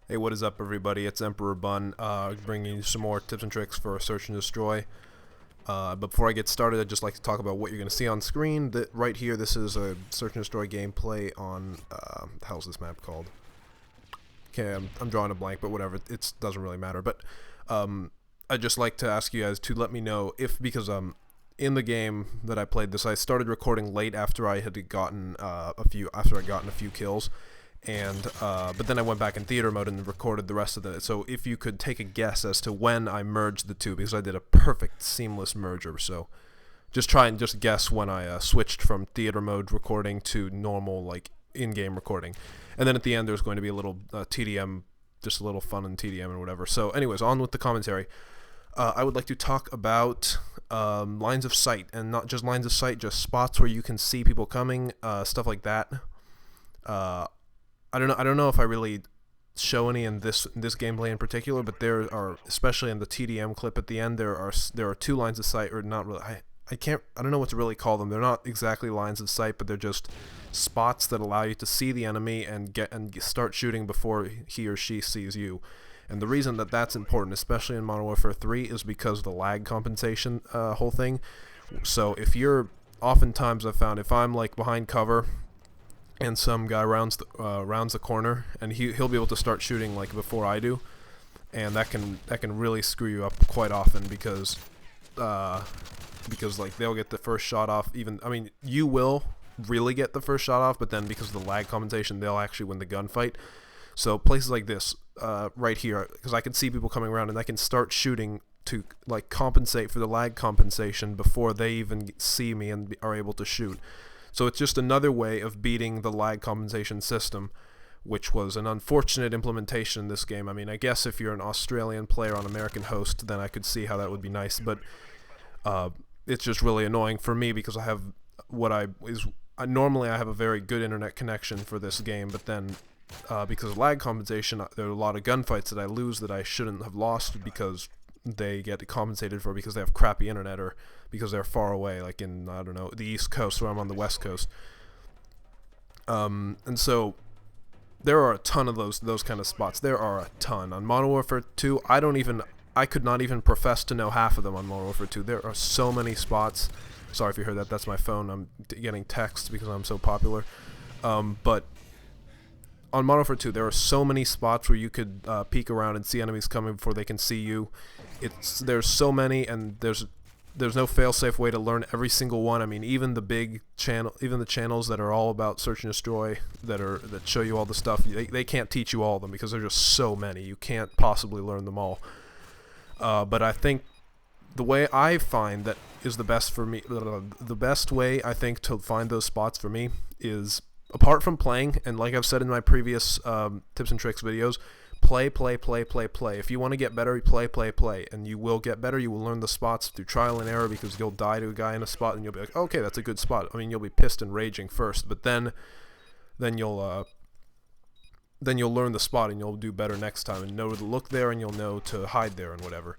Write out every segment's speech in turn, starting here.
Hey, what is up, everybody? It's Emperor Bun, bringing you some more tips and tricks for Search and Destroy. But before I get started, I'd just like to talk about what you're going to see on screen. Right here, this is a Search and Destroy gameplay on, the hell's this map called? Okay, I'm drawing a blank, but whatever, it doesn't really matter. But I'd just like to ask you guys to let me know if, because in the game that I played this, I started recording late after I had gotten a few kills. And but then I went back in theater mode and recorded the rest of it. So if you could take a guess as to when I merged the two, because I did a perfect seamless merger. So just try and just guess when I switched from theater mode recording to normal, like, in-game recording. And then at the end there's going to be a little TDM, just a little fun in TDM and whatever. So anyways, on with the commentary. I would like to talk about lines of sight, and not just lines of sight, just spots where you can see people coming, stuff like that. I don't know if I really show any in this gameplay in particular, but there are, especially in the TDM clip at the end, there are two lines of sight, or not really. I don't know what to really call them. They're not exactly lines of sight, but they're just spots that allow you to see the enemy and start shooting before he or she sees you. And the reason that that's important, especially in Modern Warfare 3, is because of the lag compensation whole thing. So if you're, oftentimes I've found, if I'm like behind cover and some guy rounds the corner, and he'll be able to start shooting like before I do, and that can really screw you up quite often because like they'll get the first shot off. You will really get the first shot off, but then because of the lag compensation, they'll actually win the gunfight. So places like this, right here, because I can see people coming around, and I can start shooting to like compensate for the lag compensation before they even see me and are able to shoot. So it's just another way of beating the lag compensation system, which was an unfortunate implementation in this game. I mean, I guess if you're an Australian player on American host, then I could see how that would be nice, but it's just really annoying for me because I have normally I have a very good internet connection for this game, but then because of lag compensation, there are a lot of gunfights that I lose that I shouldn't have lost because they get compensated for because they have crappy internet or because they're far away, like in, I don't know, the East Coast, where I'm on the West Coast. And so there are a ton of those kind of spots. There are a ton. On Modern Warfare 2, I could not even profess to know half of them on Modern Warfare 2. There are so many spots. Sorry if you heard that. That's my phone. I'm getting texts because I'm so popular. But on Modern Warfare 2, there are so many spots where you could peek around and see enemies coming before they can see you. There's so many, and there's no fail-safe way to learn every single one. I mean, even the channels that are all about search and destroy, that show you all the stuff, they can't teach you all of them because there's just so many. You can't possibly learn them all. But I think the way I find that is the best for me, the best way I think to find those spots for me is, apart from playing, and like I've said in my previous tips and tricks videos, play. If you want to get better, play, and you will get better. You will learn the spots through trial and error because you'll die to a guy in a spot and you'll be like, okay, that's a good spot. I mean, you'll be pissed and raging first, but then you'll learn the spot and you'll do better next time and know to look there and you'll know to hide there and whatever.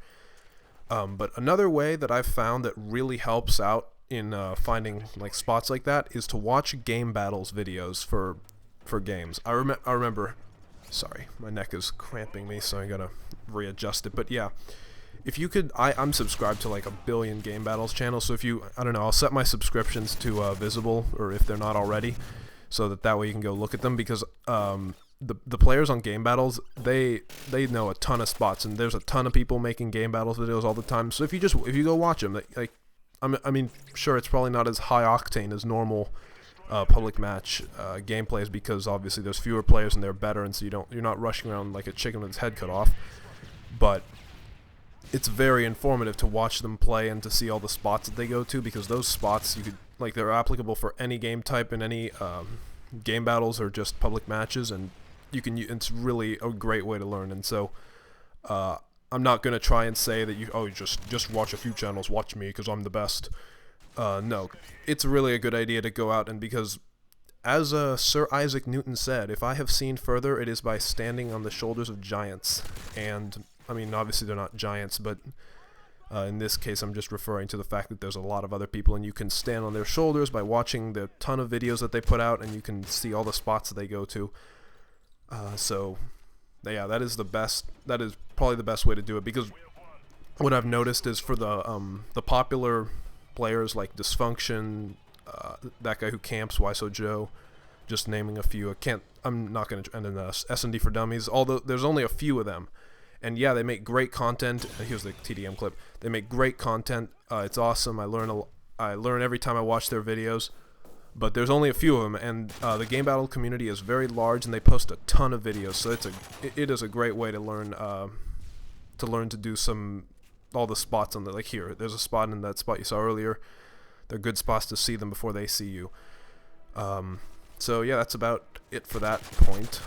But another way that I've found that really helps out in finding like spots like that is to watch game battles videos for games. I remember. Sorry, my neck is cramping me, so I gotta readjust it. But yeah, if you could, I'm subscribed to like a billion game battles channels. So if you, I don't know, I'll set my subscriptions to visible, or if they're not already, so that way you can go look at them, because the players on game battles, they know a ton of spots, and there's a ton of people making game battles videos all the time. So if you go watch them, like I mean, sure, it's probably not as high octane as normal public match gameplays, because obviously there's fewer players and they're better, and so you're not rushing around like a chicken with its head cut off. But it's very informative to watch them play and to see all the spots that they go to, because those spots, they're applicable for any game type and any game battles or just public matches, and it's really a great way to learn. And so I'm not gonna try and say that you just watch a few channels, watch me because I'm the best. No, it's really a good idea to go out, and because, as Sir Isaac Newton said, if I have seen further, it is by standing on the shoulders of giants. And, I mean, obviously they're not giants, but in this case I'm just referring to the fact that there's a lot of other people, and you can stand on their shoulders by watching the ton of videos that they put out, and you can see all the spots that they go to. So yeah, that is the best. That is probably the best way to do it, because what I've noticed is for the popular players like Dysfunction, that guy who camps, Why So Joe, just naming a few. I'm not gonna, and then SnD for Dummies. Although there's only a few of them, and yeah, they make great content. Here's the TDM clip. They make great content. It's awesome. I learn every time I watch their videos. But there's only a few of them, and the game battle community is very large, and they post a ton of videos. So it is a great way to learn to do all the spots on the, like here. There's a spot in that spot you saw earlier. They're good spots to see them before they see you. So yeah, that's about it for that point.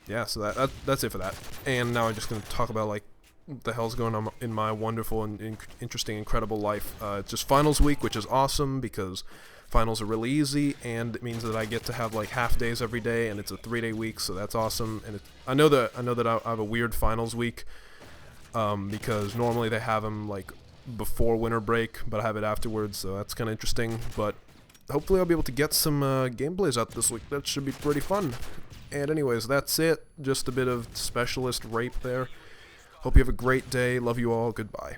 Yeah, so that's it for that. And now I'm just gonna talk about like what the hell's going on in my wonderful and interesting, incredible life. It's just finals week, which is awesome because finals are really easy, and it means that I get to have like half days every day, and it's a 3-day week, so that's awesome. And I know that I have a weird finals week, because normally they have them like before winter break, but I have it afterwards, so that's kind of interesting. But hopefully I'll be able to get some gameplays out this week. That should be pretty fun. And anyways, that's it. Just a bit of specialist rape there. Hope you have a great day. Love you all. Goodbye.